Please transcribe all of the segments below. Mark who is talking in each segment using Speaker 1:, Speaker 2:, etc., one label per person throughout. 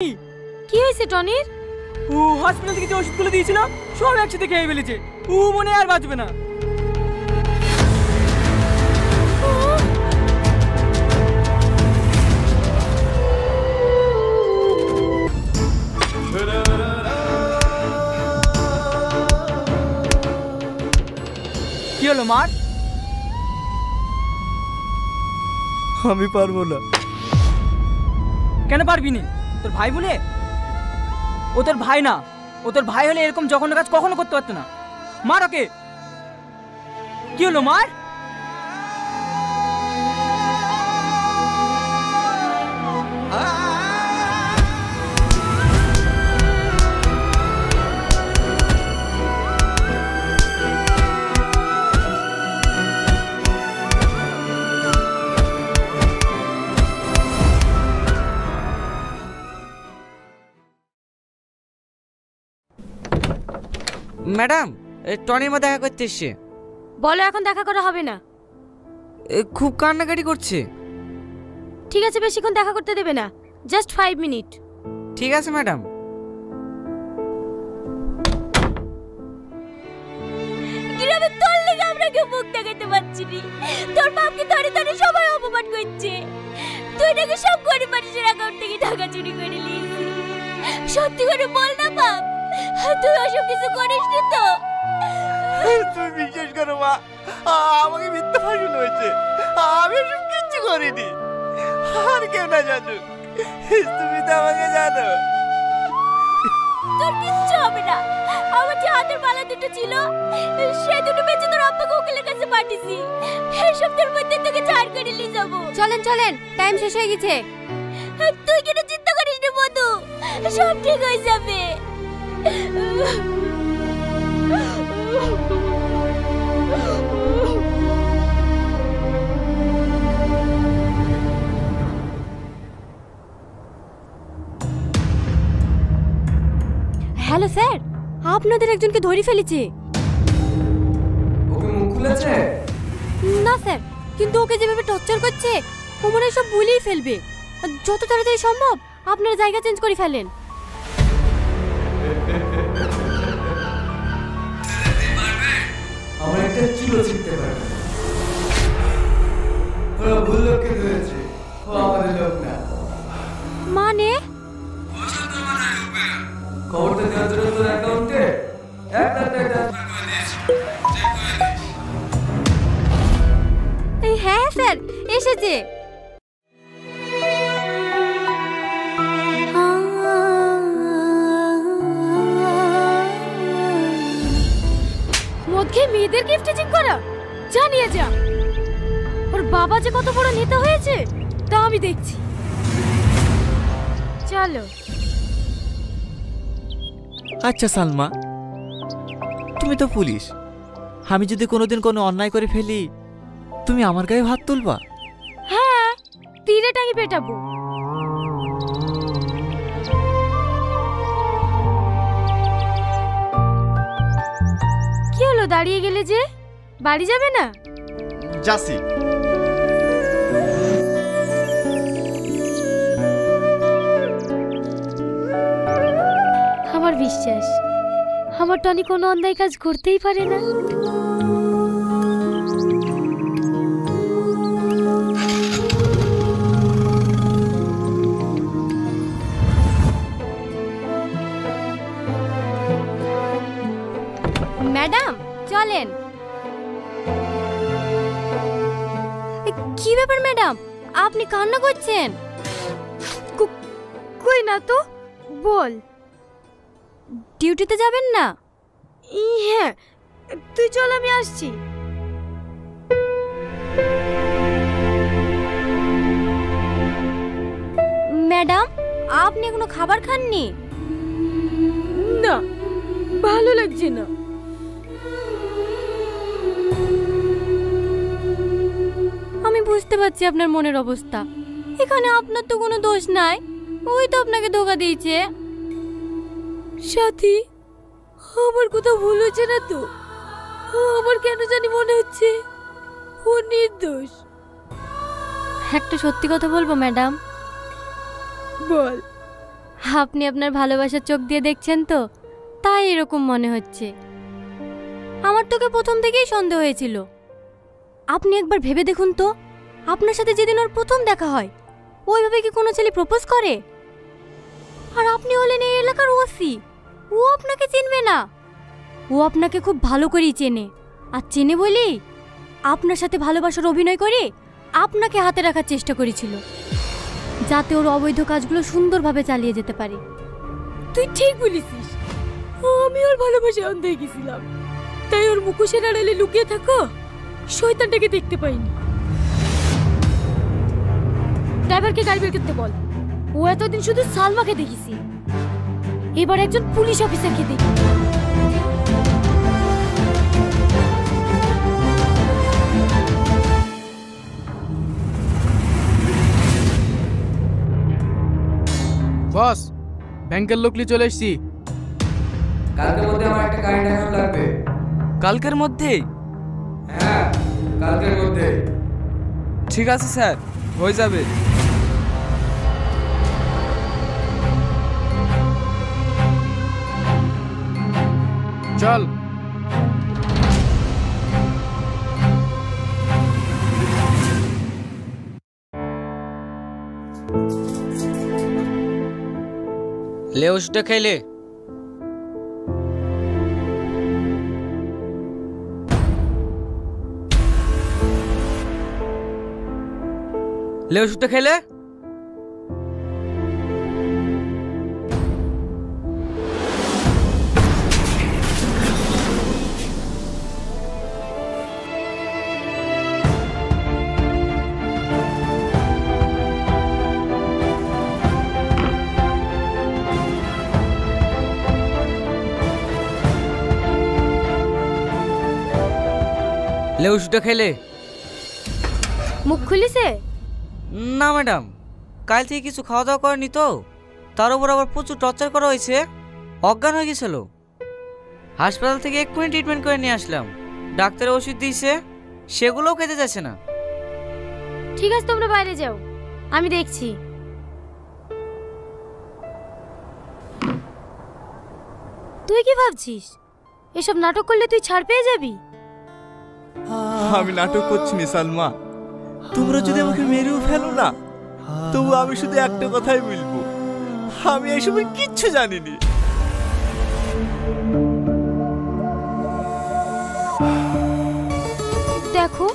Speaker 1: কি হয়েছে টনির?
Speaker 2: ও হসপিটাল থেকে যে ওষুধগুলো দিয়েছিল সব একসাথে খেয়ে ফেলেছে। ও মনে আর বাঁচবে না। কি হলো মার?
Speaker 3: আমি পারবো না।
Speaker 2: কেন পারবি না? তোর ভাই বলে? ও তোর ভাই না। ও তোর ভাই হলে এরকম জঘন্য কাজ কখনো করতে পারতো না। মার ওকে। কি হলো মার?
Speaker 4: ম্যাডাম, টনির মা দেখা করতে এসছে।
Speaker 1: বলো এখন দেখা করা হবে না।
Speaker 4: খুব কান্নাকাটি করছে।
Speaker 1: ঠিক আছে, বেশিক্ষণ দেখা করতে দেবে না, জাস্ট 5 মিনিট।
Speaker 4: ঠিক আছে ম্যাডাম।
Speaker 1: গ্রামে তোর লেগে আমরা কেউ মুখ দেখাতে পারছি না। তোর বাপকে ধরে ধরে সবাই অপমান করছে। তুই নাকি সব গরিব মানুষের অ্যাকাউন্ট থেকে টাকা চুরি করে নিয়েছিস। সত্যি করে বল না বাপ, তুই ওসব কিছু করিস নি তো?
Speaker 3: তুমি বিশ্বাস করো মা, আমাকে মিথ্যা ফাঁসুন হয়েছে। আমি এসব কিচ্ছু করিনি। আর কেউ না জানুক, তুমি তো আমাকে জানো।
Speaker 1: তোর কিচ্ছু হবে না। আমার যে হাতের বালা দুটো ছিল সে দুটো বেঁচে তোর আব্বাকে উকিলের কাছে পাঠিয়েছি। এই সপ্তাহের মধ্যে তোকে ছাড় করে নিয়ে যাবো। চলেন চলেন, টাইম শেষ হয়ে গেছে। তুই কেন চিন্তা করিস না বন্ধু, সব ঠিক হয়ে যাবে। হ্যালো স্যার, আপনাদের একজনকে ধরে ফেলেছে।
Speaker 3: ওকে মুখ খুলেছে?
Speaker 1: না স্যার, কিন্তু ওকে যেভাবে টর্চার করছে ও মনে হয় সব ভুলেই ফেলবে। যত তাড়াতাড়ি সম্ভব আপনারা জায়গা চেঞ্জ করে ফেলেন।
Speaker 3: আমার একটা চুলো ছিঁড়তে পারবে। ওরা ভুল লোককে ধরেছে, ও আমাদের লোক না।
Speaker 1: মানে
Speaker 3: খবরটা দেওয়ার জন্য তোর অ্যাকাউন্টে 1 লাখ টাকা ট্রান্সফার করে দিয়েছি। চেক করে দিস।
Speaker 1: হ্যাঁ স্যার, এসেছে। মদ খেয়ে মেয়েদের গিফট চেক করা, জানিয়ে যা। ওর বাবা যে কত বড় নেতা হয়েছে তা আমি দেখছি। চলো।
Speaker 5: আচ্ছা সালমা, তুমি তো পুলিশ। আমি যদি কোনোদিন কোনো অন্যায় করে ফেলি তুমি আমার গায়ে হাত তুলবা?
Speaker 1: হ্যাঁ, তীরে টাঙি পেটাবো। কি হলো দাঁড়িয়ে গেলে যে? বাড়ি যাবে না?
Speaker 3: যাসি।
Speaker 1: আমার বিশ্বাস আমার টনি কোনো অন্যায় কাজ করতেই পারে না। ম্যাডাম চলেন। কি ব্যাপার ম্যাডাম, আপনি কান্না করছেন? কই না তো, বল। ডিউটিতে যাবেন না? হ্যাঁ, তুই চল, আমি আসছি। ম্যাডাম, আপনি এখনো খাবার খাননি? না, ভালো লাগছে না। আমি বুঝতে পারছি আপনার মনের অবস্থা। এখানে আপনার তো কোনো দোষ নাই, ওই তো আপনাকে ধোকা দিয়েছে। সাথী, আমার কোথাও ভুল হচ্ছে না তো? আমার কেন জানি মনে হচ্ছে ও নির্দোষ। একটা সত্যি কথা বলবো ম্যাডাম? বল। আপনি আপনার ভালোবাসার চোখ দিয়ে দেখছেন তো, তাই এরকম মনে হচ্ছে। আমার তোকে প্রথম থেকেই সন্দেহ হয়েছিল। আপনি একবার ভেবে দেখুন তো, আপনার সাথে যেদিন ওর প্রথম দেখা হয়, ওইভাবে কি কোনো ছেলে প্রপোজ করে? আর আপনি হলেন এই এলাকার ওসি, ও আপনাকে চিনবে না? ও আপনাকে খুব ভালো করেই চেনে, আর চেনে বলেই আপনার সাথে ভালোবাসার অভিনয় করে আপনাকে হাতে রাখার চেষ্টা করেছিল, যাতে ওর অবৈধ কাজগুলো সুন্দরভাবে চালিয়ে যেতে পারে। তুই ঠিক বলেছিস, আমি ওর ভালোবাসায় অন্ধ হয়ে গেছিলাম, তাই ওর মুখোশের আড়ালে লুকিয়ে থাকো শয়তানটাকে দেখতে পাইনি। ড্রাইভারকে গাড়ি বের করতে বল। ও এতদিন শুধু সালমাকে দেখেছি, এবার একজন পুলিশ অফিসারকে দেখি।
Speaker 6: বস, ব্যাংকের লোক নিয়ে চলে এসেছি।
Speaker 7: কালকের মধ্যে আমার একটা গাড়ি দেখানো লাগবে।
Speaker 4: কালকের মধ্যেই?
Speaker 7: হ্যাঁ, কালকের মধ্যে।
Speaker 4: ঠিক আছে স্যার, হয়ে যাবে।
Speaker 6: চল।
Speaker 4: ले ওষুধটা খেলে। ले ওষুধটা খেলে। ले ওষুধটা খেলে।
Speaker 1: মুখ খুলিছে?
Speaker 4: না ম্যাডাম, কাল থেকে কিছু খাওয়া দাওয়া করেনি তো, তার উপর আবার প্রচুর টর্চার করা হয়েছে, অজ্ঞান হয়ে গেছিল। হাসপাতাল থেকে এক্ষুনি ট্রিটমেন্ট করে নিয়ে আসলাম। ডাক্তার ওষুধ দিয়েছে, সেগুলোও খেতে যাচ্ছে না।
Speaker 1: ঠিক আছে, তোমরা বাইরে যাও, আমি দেখছি। তুই কি ভাবছিস এসব নাটক করলে তুই ছাড় পেয়ে যাবি?
Speaker 3: আমি নাটক করছি না সালমা, তোমরা যদি আমাকে মেরেও ফেলো না, তবু আমি শুধু একটা কথাই বলবো, আমি এসবের কিচ্ছু জানিনি।
Speaker 1: দেখো,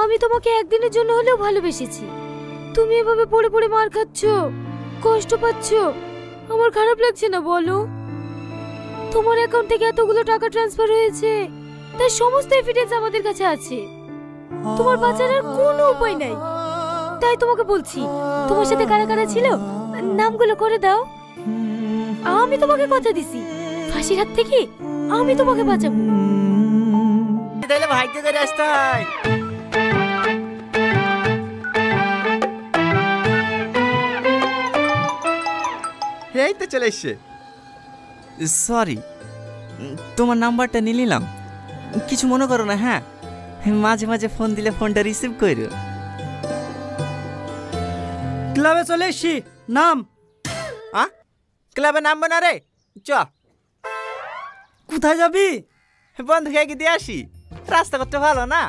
Speaker 1: আমি তোমাকে একদিনের জন্য হলেও ভালোবেসেছি। তুমি এভাবে পড়ে পড়ে মার খাচ্ছ, কষ্ট পাচ্ছ, আমার খারাপ লাগছে না বলো? তোমার অ্যাকাউন্ট থেকে এতগুলো টাকা ট্রান্সফার হয়েছে, তার সমস্ত এভিডেন্স আমাদের কাছে আছে। তোমার বাঁচার আর কোনো উপায় নাই। তাই তোমাকে বলছি, তোমার সাথে কারা কারা ছিল নামগুলো করে দাও। আমি তোমাকে কথা দিছি, ফাঁসির হাত থেকে আমি তোমাকে বাঁচাবো।
Speaker 3: তাহলে ভাগ্য করে আসতে হয়। এই তো চলে এসছে।
Speaker 5: সরি, তোমার নাম্বারটা নিয়ে নিলাম, কিছু মনে করো না। হ্যাঁ, মাঝে মাঝে ফোন দিলে ফোনটা রিসিভ করো।
Speaker 2: ক্লাবে চলে এসছি, নাম।
Speaker 3: ক্লাবে নামবো না রে, চ।
Speaker 2: কোথায় যাবি?
Speaker 3: বন্ধুকে কি দিয়ে আসি, রাস্তা করতে ভালো না,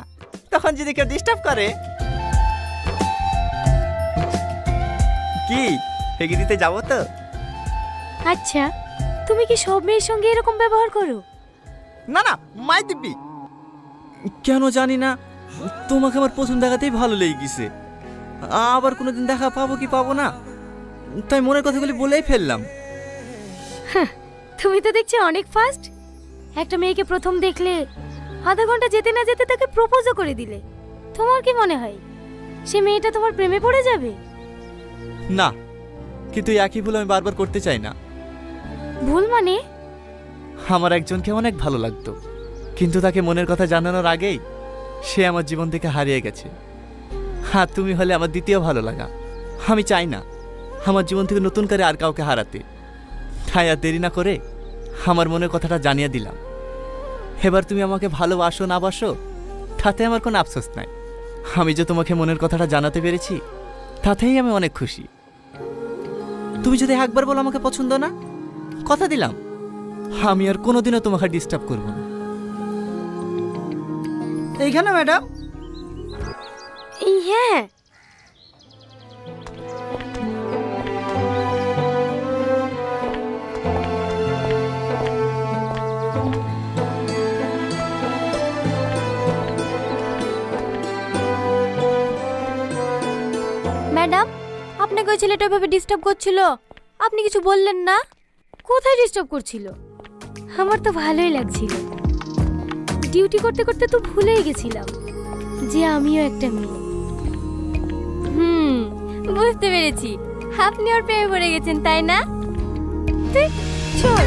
Speaker 3: তখন যদি কেউ ডিস্টার্ব করে। কি হেগে দিতে যাবো তো?
Speaker 1: আচ্ছা, তুমি কি সব মেয়ের সঙ্গে এরকম ব্যবহার করো?
Speaker 3: না না, মাই দিবি।
Speaker 5: কেন জানি না, তোমাকে আমার প্রথম দেখাতেই ভালো লেগে গেছে। আবার কোনোদিন দেখা পাবো কি পাবো না, তাই মনের কথাগুলি বলেই ফেললাম।
Speaker 1: তুমি তো দেখছি অনেক ফাস্ট। একটা মেয়েকে প্রথম দেখলে আধা ঘন্টা যেতে না যেতে তাকে প্রপোজও করে দিলে। তোমার কি মনে হয় সে মেয়েটা তোমার প্রেমে পড়ে যাবে?
Speaker 5: না, কিন্তু একই ভুল আমি বারবার করতে চাই না।
Speaker 1: ভুল মানে?
Speaker 5: আমার একজনকে অনেক ভালো লাগতো, কিন্তু তাকে মনের কথা জানানোর আগেই সে আমার জীবন থেকে হারিয়ে গেছে। হ্যাঁ, তুমি হলে আমার দ্বিতীয় ভালো লাগা। আমি চাই না আমার জীবন থেকে নতুন করে আর কাউকে হারাতে। তাই আর দেরি না করে আমার মনের কথাটা জানিয়ে দিলাম। এবার তুমি আমাকে ভালোবাসো না বাসো তাতে আমার কোনো আফসোস নাই। আমি যে তোমাকে মনের কথাটা জানাতে পেরেছি তাতেই আমি অনেক খুশি। তুমি যদি একবার বলো আমাকে পছন্দ না, কথা দিলাম আমি আর কোনোদিনও তোমাকে ডিস্টার্ব করব না।
Speaker 2: এইখানে ম্যাডাম?
Speaker 1: হ্যাঁ। ম্যাডাম, আপনাকে ওই ছেলেটা এভাবে ডিস্টার্ব করছিল, আপনি কিছু বললেন না? কোথায় ডিস্টার্ব করছিল? আমার তো ভালোই লাগছিল। ডিউটি করতে করতে তো ভুলেই গেছিলাম যে আমিও একটা মেয়ে। বুঝতে পেরেছি, আপনি ওর প্রেমে পড়ে গেছেন, তাই না? চল।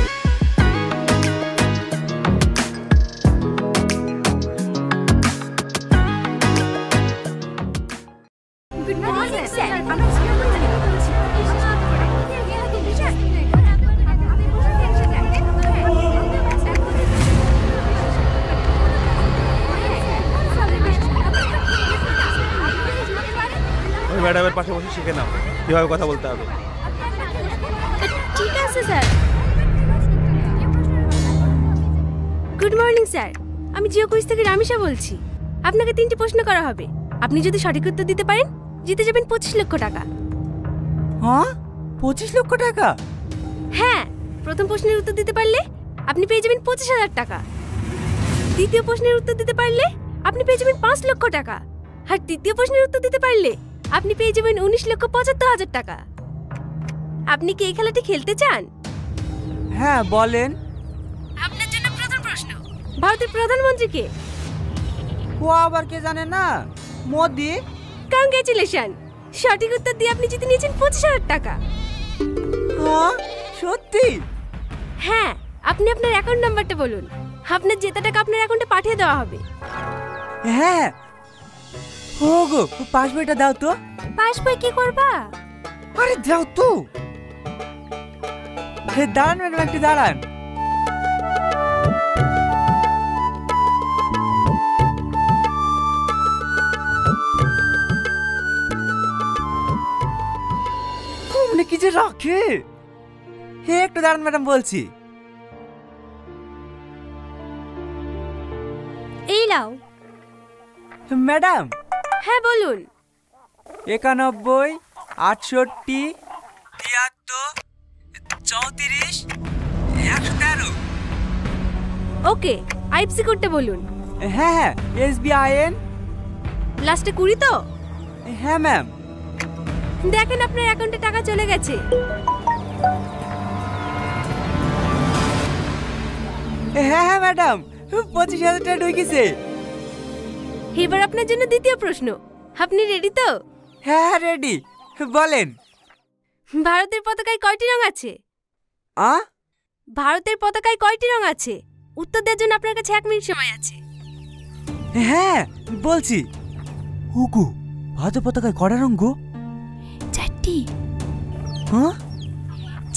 Speaker 1: Good morning sir.
Speaker 3: ম্যাডামের পাশে বসে শিখে নাও কিভাবে কথা বলতে হবে।
Speaker 1: ঠিক আছে স্যার। গুড মর্নিং স্যার, আমি জিও কুইজ থেকে রামিশা বলছি। আপনাকে 3টি প্রশ্ন করা হবে, আপনি যদি সঠিক উত্তর দিতে পারেন জিতে যাবেন 25 লক্ষ টাকা।
Speaker 2: হ্যাঁ, 25 লক্ষ টাকা?
Speaker 1: হ্যাঁ, প্রথম প্রশ্নের উত্তর দিতে পারলে আপনি পেয়ে যাবেন 25,000 টাকা। দ্বিতীয় প্রশ্নের উত্তর দিতে পারলে আপনি পেয়ে যাবেন 5 লক্ষ টাকা। আর তৃতীয় প্রশ্নের উত্তর দিতে পারলে আপনি পেয়ে যাবেন 19,75,000 টাকা। আপনি কি এই খেলাটি খেলতে চান?
Speaker 2: হ্যাঁ, বলেন।
Speaker 1: আপনার জন্য প্রথম প্রশ্ন, ভারতের প্রধানমন্ত্রী কে?
Speaker 2: ও আবার কে জানে না? মোদি।
Speaker 1: কংগ্রেচুলেশন, সঠিক উত্তর দিয়ে আপনি জিতে নিয়েছেন 25,000 টাকা।
Speaker 2: হ্যাঁ, সত্যি?
Speaker 1: হ্যাঁ, আপনি আপনার অ্যাকাউন্ট নাম্বারটা বলুন, আপনার জেতা টাকা আপনার অ্যাকাউন্টে পাঠিয়ে দেওয়া হবে।
Speaker 2: হ্যাঁ। ও গো, পাস বইটা দাও তো।
Speaker 1: পাস বই কি করবা?
Speaker 2: আরে দাও তো। দাঁড়ান ম্যাডাম, একটু দাঁড়ান। কি যে রাখে। হে, একটু দাঁড়ান ম্যাডাম, বলছি।
Speaker 1: এই নাও।
Speaker 2: ম্যাডাম।
Speaker 1: হ্যাঁ বলুন।
Speaker 2: 91, 68, 73, 34, 113।
Speaker 1: ওকে, আইএফসি কোডটা বলুন।
Speaker 2: হ্যাঁ হ্যাঁ, SBIN।
Speaker 1: লাস্টে 20 তো?
Speaker 2: হ্যাঁ ম্যাম।
Speaker 1: দেখেন আপনার অ্যাকাউন্টে টাকা চলে গেছে।
Speaker 2: হ্যাঁ হ্যাঁ ম্যাডাম, 25,000 টাকা ঢুকেছে।
Speaker 1: এবার আপনার জন্য দ্বিতীয় প্রশ্ন, আপনি রেডি তো?
Speaker 2: হ্যাঁ হ্যাঁ, রেডি, বলেন।
Speaker 1: ভারতের পতাকায় কয়টি রং আছে? ভারতের পতাকায় কয়টি রং আছে? উত্তর দেওয়ার জন্য আপনার কাছে 1 মিনিট সময় আছে।
Speaker 2: হ্যাঁ, বলছি। হুকু, ভারতের পতাকায় কয়টা রং গো?
Speaker 1: 4টি।
Speaker 2: হ্যাঁ,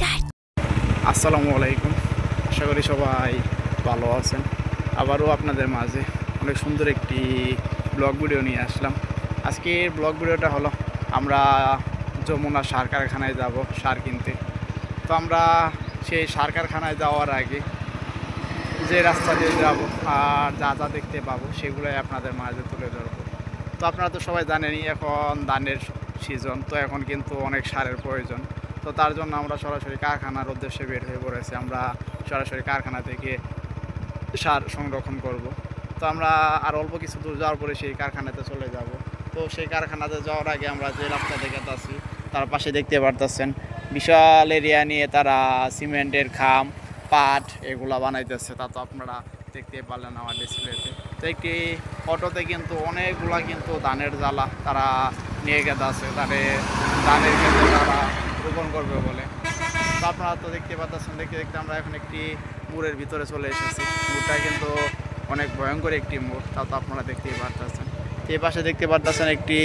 Speaker 1: 4।
Speaker 8: আসসালামু আলাইকুম, আশা করি সবাই ভালো আছেন। আবারও আপনাদের মাঝে অনেক সুন্দর একটি ব্লগ ভিডিও নিয়ে আসলাম। আজকের ব্লগ ভিডিওটা হলো আমরা যমুনা সার কারখানায় যাব সার কিনতে। তো আমরা সেই সার কারখানায় যাওয়ার আগে যে রাস্তা দিয়ে যাব আর যা যা দেখতে পাবো সেগুলোই আপনাদের মাঝে তুলে ধরবো। তো আপনারা তো সবাই জানেনই এখন ধানের সিজন, তো এখন কিন্তু অনেক সারের প্রয়োজন। তো তার জন্য আমরা সরাসরি কারখানার উদ্দেশ্যে বের হয়ে পড়েছি। আমরা সরাসরি কারখানা থেকে সার সংরক্ষণ করব। তো আমরা আর অল্প কিছু দূর যাওয়ার পরে সেই কারখানাতে চলে যাব। তো সেই কারখানাতে যাওয়ার আগে আমরা যে রাস্তা দেখে আছি তার পাশে দেখতে পারতেছেন বিশাল এরিয়া নিয়ে তারা সিমেন্টের খাম, পাট এগুলা বানাইতেছে। তা তো আপনারা দেখতে পারলেন আমার ডিসপ্লেতে। তো একটি অটোতে কিন্তু অনেকগুলা কিন্তু ধানের জ্বালা তারা নিয়ে গেছে আছে, তাদের ধানের ক্ষেত্রে তারা রোপণ করবে বলে। তো আপনারা তো দেখতে পাচ্ছেন, দেখতে দেখতে আমরা এখন একটি মোড়ের ভিতরে চলে এসেছি। মোড়টা কিন্তু অনেক ভয়ঙ্কর একটি মোড়, তা তো আপনারা দেখতেই পারতেছেন। এই পাশে দেখতে পারতেছেন একটি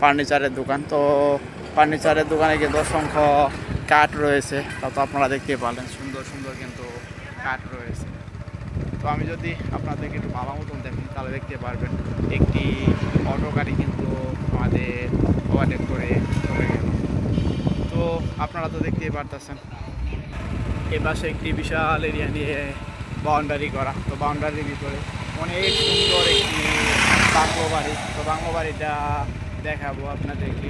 Speaker 8: ফার্নিচারের দোকান। তো ফার্নিচারের দোকানে কিন্তু অসংখ্য কাঠ রয়েছে, তা তো আপনারা দেখতে পারলেন সুন্দর সুন্দর কিন্তু কাঠ রয়েছে। তো আমি যদি আপনাদেরকে একটু ভালো মতন দেখেন তাহলে দেখতে পারবেন একটি অটো গাড়ি কিন্তু আমাদের ওভারটেক করে চলে গেল। তো তো আপনারা তো দেখতেই পারতেছেন এ পাশে একটি বিশাল এরিয়া নিয়ে বাউন্ডারি করা। তো বাউন্ডারির ভিতরে অনেক সুন্দর একটি বাংলো বাড়ি। তো বাংলো বাড়িটা দেখাবো আপনাদেরকে।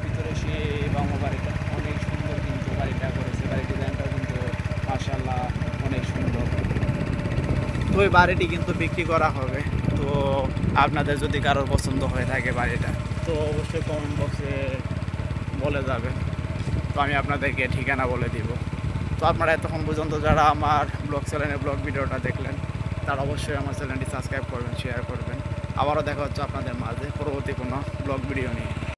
Speaker 8: ভিতরে সেই বাংলো বাড়িটা অনেক সুন্দর কিন্তু বাড়িটা করেছে, বাড়ির ডিজাইনটাও কিন্তু মাশাআল্লাহ অনেক সুন্দর। তো ওই বাড়িটি কিন্তু বিক্রি করা হবে। তো আপনাদের যদি কারোর পছন্দ হয়ে থাকে বাড়িটা, তো অবশ্যই কমেন্ট বক্সে বলে যাবেন। তো আমি আপনাদেরকে ঠিকানা বলে দিব। তো আপনারা এতক্ষণ পর্যন্ত যারা আমার ব্লগ চ্যানেলে ব্লগ ভিডিওটা দেখলেন, তারা অবশ্যই আমার চ্যানেলটি সাবস্ক্রাইব করবেন, শেয়ার করবেন। আবারও দেখা হচ্ছে আপনাদের মাঝে পরবর্তী কোনো ব্লগ ভিডিও নিয়ে।